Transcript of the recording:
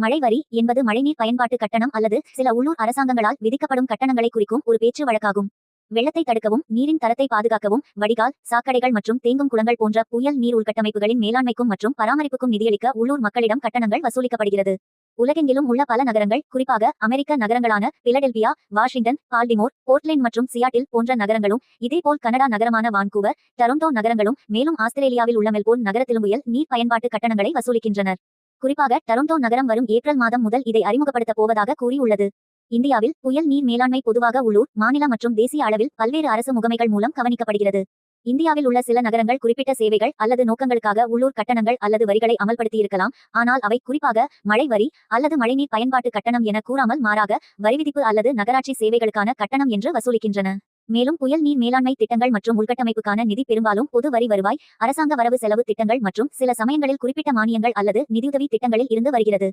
மழை வரி என்பது மழைநீர் பயன்பாட்டு கட்டணம் அல்லது சில உள்ளூர் அரசாங்கங்களால் விதிக்கப்படும் கட்டணங்களை குறிக்கும் ஒரு பேச்சு வழக்காகும். வெள்ளத்தை தடுக்கவும், நீரின் தரத்தை பாதுகாக்கவும், வடிகால், சாக்கடைகள் மற்றும் தேங்கும் குளங்கள் போன்ற புயல் நீர் உள்கட்டமைப்புகளின் மேலாண்மைக்கும் மற்றும் பராமரிப்புக்கும் நிதியளிக்க உள்ளூர் மக்களிடம் கட்டணங்கள் வசூலிக்கப்படுகிறது. உலகெங்கிலும் உள்ள பல நகரங்கள், குறிப்பாக அமெரிக்க நகரங்களான பிலடெல்பியா, வாஷிங்டன், பால்டிமோர், போர்ட்லேண்ட் மற்றும் சியாட்டில் போன்ற நகரங்களும், இதேபோல் கனடா நகரமான வான்கூவர், டொரண்டோ நகரங்களும், மேலும் ஆஸ்திரேலியாவில் உள்ள மெல்போர்ன் நகரத்திலும் புயல் நீர் பயன்பாட்டு கட்டணங்களை வசூலிக்கின்றனர். குறிப்பாக டொரண்டோ நகரம் வரும் ஏப்ரல் மாதம் முதல் இதை அறிமுகப்படுத்தப் போவதாக கூறியுள்ளது. இந்தியாவில் புயல் நீர் மேலாண்மை பொதுவாக உள்ளூர், மாநில மற்றும் தேசிய அளவில் பல்வேறு அரசு முகமைகள் மூலம் கவனிக்கப்படுகிறது. இந்தியாவில் உள்ள சில நகரங்கள் குறிப்பிட்ட சேவைகள் அல்லது நோக்கங்களுக்காக உள்ளூர் கட்டணங்கள் அல்லது வரிகளை அமல்படுத்தியிருக்கலாம், ஆனால் அவை குறிப்பாக மழை வரி அல்லது மழைநீர் பயன்பாட்டு கட்டணம் என கூறாமல் மாறாக வரி விதிப்பு அல்லது நகராட்சி சேவைகளுக்கான கட்டணம் என்று வசூலிக்கின்றன. மேலும் புயல் நீர் மேலாண்மை திட்டங்கள் மற்றும் உள்கட்டமைப்புக்கான நிதி பெரும்பாலும் பொது வரி வருவாய், அரசாங்க வரவு செலவு திட்டங்கள் மற்றும் சில சமயங்களில் குறிப்பிட்ட மானியங்கள் அல்லது நிதியுதவி திட்டங்களில் இருந்து வருகிறது.